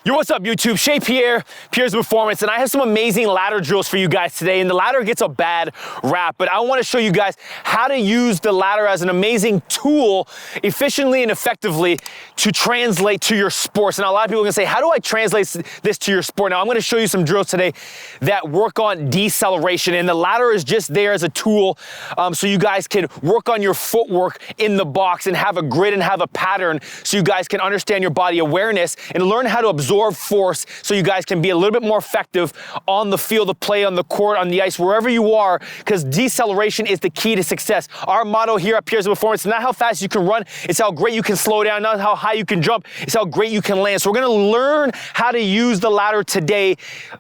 Yo, what's up, YouTube? Pierre, Pierre's Performance, and I have some amazing ladder drills for you guys today. And the ladder gets a bad rap, but I want to show you guys how to use the ladder as an amazing tool efficiently and effectively to translate to your sports. Now, a lot of people are going to say, how do I translate this to your sport? Now, I'm going to show you some drills today that work on deceleration, and the ladder is just there as a tool so you guys can work on your footwork in the box and have a grid and have a pattern so you guys can understand your body awareness and learn how to absorb force so you guys can be a little bit more effective on the field of play, on the court, on the ice, wherever you are, because deceleration is the key to success. Our motto here at Pierre's Performance is not how fast you can run, it's how great you can slow down, not how high you can jump, it's how great you can land. So we're gonna learn how to use the ladder today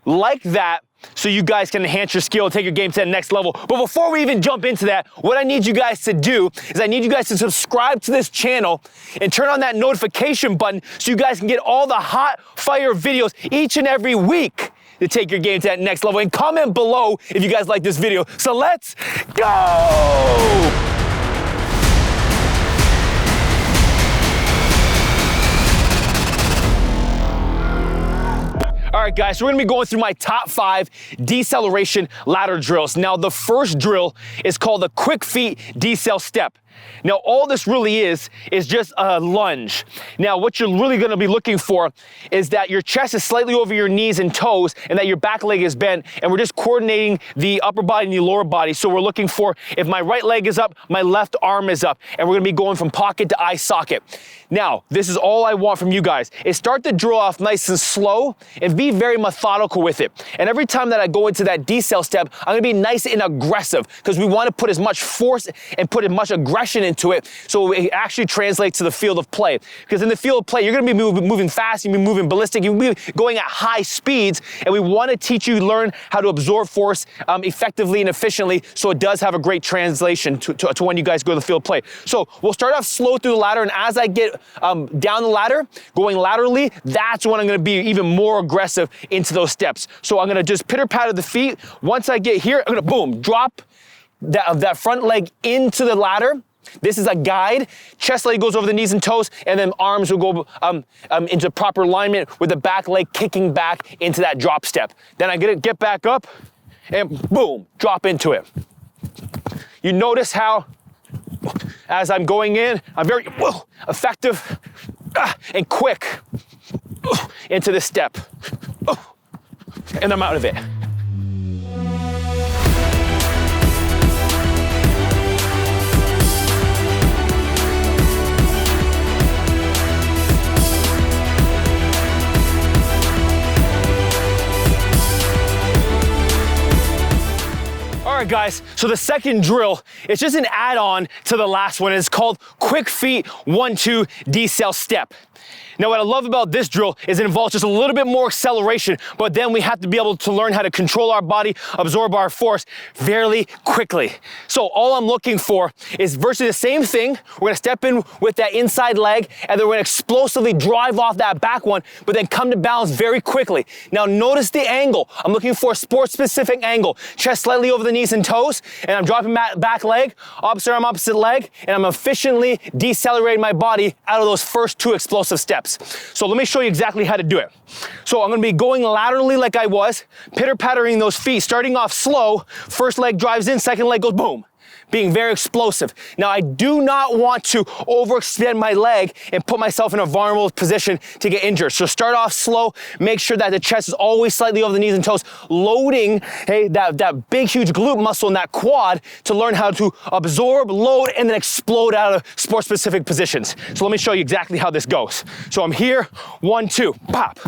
like that, so you guys can enhance your skill and take your game to the next level. But before we even jump into that, what I need you guys to do is I need you guys to subscribe to this channel and turn on that notification button so you guys can get all the hot fire videos each and every week to take your game to that next level. And comment below if you guys like this video. So let's go! All right, guys, so we're gonna be going through my top 5 deceleration ladder drills. Now, the first drill is called the quick feet decel step. Now, all this really is just a lunge. Now, what you're really gonna be looking for is that your chest is slightly over your knees and toes and that your back leg is bent, and we're just coordinating the upper body and the lower body. So we're looking for, if my right leg is up, my left arm is up, and we're gonna be going from pocket to eye socket. Now, this is all I want from you guys, is start the drill off nice and slow and be very methodical with it. And every time that I go into that decel step, I'm gonna be nice and aggressive because we wanna put as much force and put as much aggression into it so it actually translates to the field of play. Because in the field of play, you're gonna be moving fast, you're gonna be moving ballistic, you're gonna be going at high speeds, and we wanna teach you learn how to absorb force effectively and efficiently so it does have a great translation to when you guys go to the field of play. So we'll start off slow through the ladder, and as I get down the ladder, going laterally, that's when I'm gonna be even more aggressive into those steps. So I'm gonna just pitter-patter the feet. Once I get here, I'm gonna boom, drop that front leg into the ladder. This is a guide. Chest leg goes over the knees and toes, and then arms will go into proper alignment with the back leg kicking back into that drop step. Then I get back up and boom, drop into it. You notice how, as I'm going in, I'm very effective and quick into this step. And I'm out of it. All right, guys, so the second drill is just an add-on to the last one. It's called quick feet 1-2 decel step. Now, what I love about this drill is it involves just a little bit more acceleration, but then we have to be able to learn how to control our body, absorb our force fairly quickly. So all I'm looking for is virtually the same thing. We're gonna step in with that inside leg, and then we're gonna explosively drive off that back one, but then come to balance very quickly. Now, notice the angle. I'm looking for a sport-specific angle. Chest slightly over the knees and toes, and I'm dropping back leg, opposite arm, opposite leg, and I'm efficiently decelerating my body out of those first 2 explosive steps. So let me show you exactly how to do it. So I'm gonna be going laterally like I was, pitter-pattering those feet, starting off slow. First leg drives in, second leg goes boom, being very explosive. Now, I do not want to overextend my leg and put myself in a vulnerable position to get injured. So start off slow, make sure that the chest is always slightly over the knees and toes, loading that big, huge glute muscle in that quad to learn how to absorb, load, and then explode out of sport-specific positions. So let me show you exactly how this goes. So I'm here, 1-2, pop.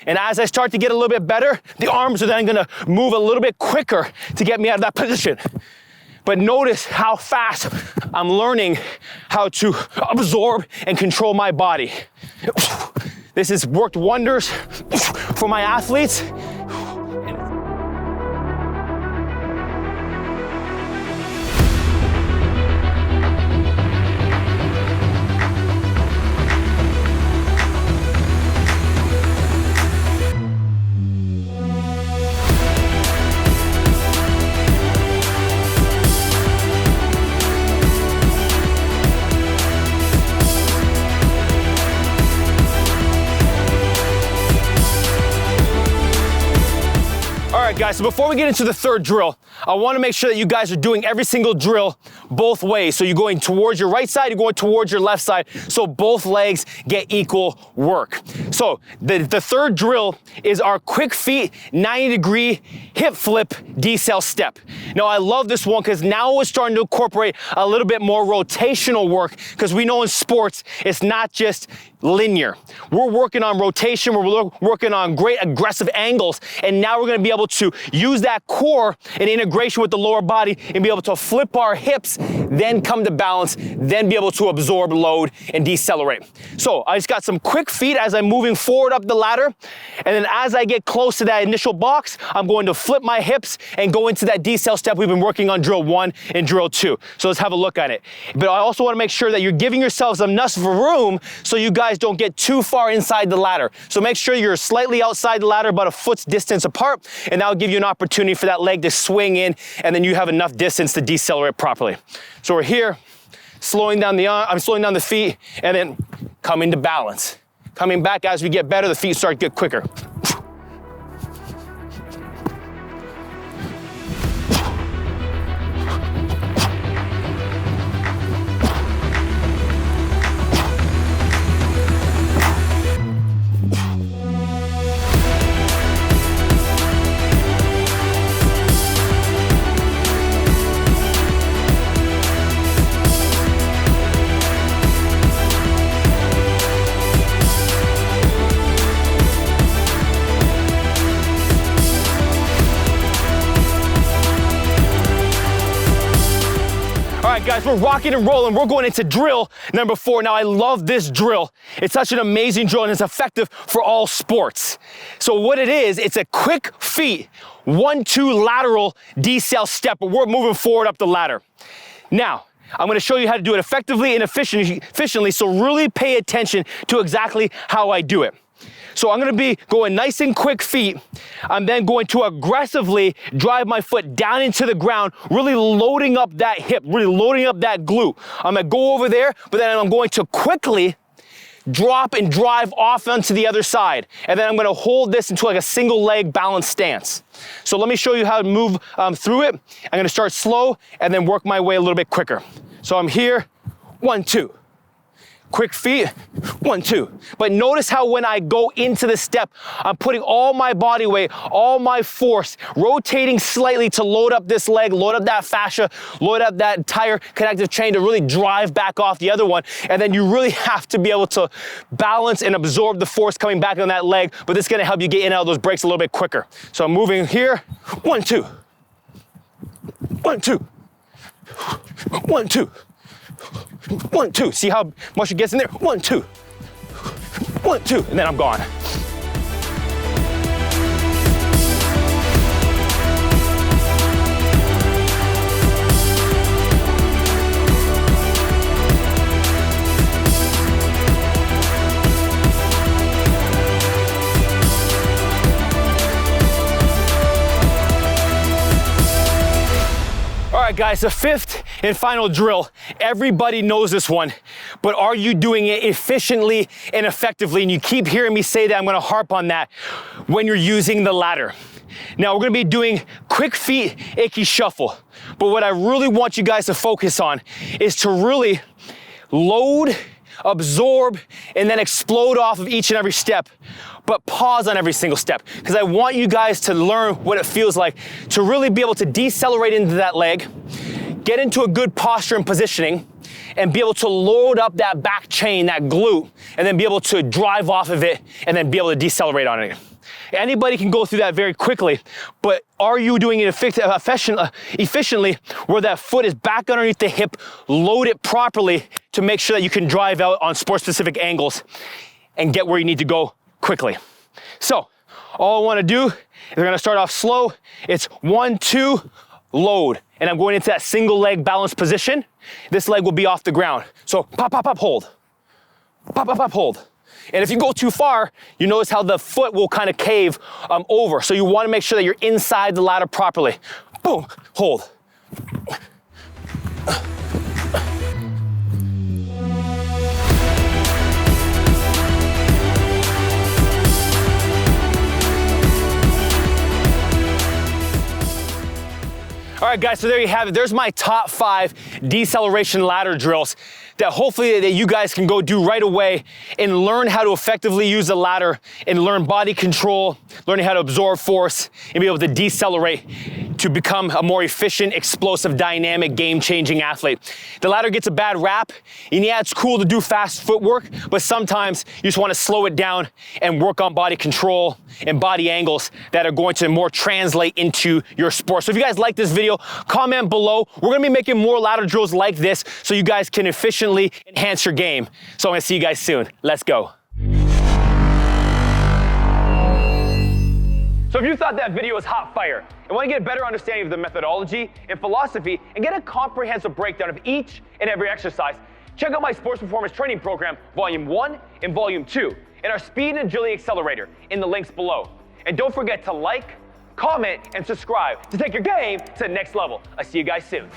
And as I start to get a little bit better, the arms are then gonna move a little bit quicker to get me out of that position. But notice how fast I'm learning how to absorb and control my body. This has worked wonders for my athletes. right, guys, so before we get into the third drill, I want to make sure that you guys are doing every single drill both ways. So you're going towards your right side, you're going towards your left side, so both legs get equal work. So the third drill is our quick feet 90-degree hip flip decel step. Now, I love this one because now we're starting to incorporate a little bit more rotational work, because we know in sports, it's not just linear. We're working on rotation, we're working on great aggressive angles, and now we're gonna be able to use that core in integration with the lower body and be able to flip our hips, then come to balance, then be able to absorb load and decelerate. So I just got some quick feet as I'm moving forward up the ladder, and then as I get close to that initial box, I'm going to flip my hips and go into that decel step we've been working on drill 1 and drill 2. So let's have a look at it. But I also wanna make sure that you're giving yourselves enough room so you guys don't get too far inside the ladder. So make sure you're slightly outside the ladder, about a foot's distance apart, and that'll give you an opportunity for that leg to swing in, and then you have enough distance to decelerate properly. So we're here, slowing down the feet, and then coming to balance. Coming back as we get better, the feet start to get quicker. All right, guys, we're rocking and rolling. We're going into drill number 4. Now, I love this drill. It's such an amazing drill, and it's effective for all sports. So what it is, it's a quick feet 1-2 lateral decel step, but we're moving forward up the ladder. Now, I'm gonna show you how to do it effectively and efficiently, so really pay attention to exactly how I do it. So I'm gonna be going nice and quick feet. I'm then going to aggressively drive my foot down into the ground, really loading up that hip, really loading up that glute. I'm gonna go over there, but then I'm going to quickly drop and drive off onto the other side. And then I'm gonna hold this into like a single leg balance stance. So let me show you how to move through it. I'm gonna start slow and then work my way a little bit quicker. So I'm here, 1, 2. Quick feet, 1, 2. But notice how when I go into the step, I'm putting all my body weight, all my force, rotating slightly to load up this leg, load up that fascia, load up that entire connective chain to really drive back off the other one. And then you really have to be able to balance and absorb the force coming back on that leg, but this is gonna help you get in and out of those breaks a little bit quicker. So I'm moving here, 1, 2. 1, 2. 1, 2. 1, 2. See how much it gets in there? 1, 2. 1, 2. And then I'm gone. All right, guys, the 5th and final drill. Everybody knows this one, but are you doing it efficiently and effectively? And you keep hearing me say that. I'm gonna harp on that when you're using the ladder. Now, we're gonna be doing quick feet Icky shuffle, but what I really want you guys to focus on is to really load, absorb, and then explode off of each and every step, but pause on every single step, because I want you guys to learn what it feels like to really be able to decelerate into that leg, get into a good posture and positioning, and be able to load up that back chain, that glute, and then be able to drive off of it and then be able to decelerate on it. Anybody can go through that very quickly, but are you doing it efficiently where that foot is back underneath the hip, load it properly to make sure that you can drive out on sport-specific angles and get where you need to go quickly. So all I wanna do is we're gonna start off slow. It's 1, 2, load. And I'm going into that single leg balance position. This leg will be off the ground. So pop, pop, pop, hold. Pop, pop, pop, hold. And if you go too far, you notice how the foot will kind of cave over. So you wanna make sure that you're inside the ladder properly. Boom, hold. right, guys, so there you have it. There's my top 5 deceleration ladder drills that hopefully that you guys can go do right away and learn how to effectively use the ladder and learn body control, learning how to absorb force and be able to decelerate to become a more efficient, explosive, dynamic, game-changing athlete. The ladder gets a bad rap, and yeah, it's cool to do fast footwork, but sometimes you just want to slow it down and work on body control and body angles that are going to more translate into your sport. So if you guys like this video, comment below. We're gonna be making more ladder drills like this so you guys can efficiently enhance your game. So I'm gonna see you guys soon. Let's go. So if you thought that video was hot fire and want to get a better understanding of the methodology and philosophy and get a comprehensive breakdown of each and every exercise, check out my sports performance training program, Volume 1 and Volume 2, and our Speed and Agility Accelerator in the links below. And don't forget to like, comment, and subscribe to take your game to the next level. I'll see you guys soon.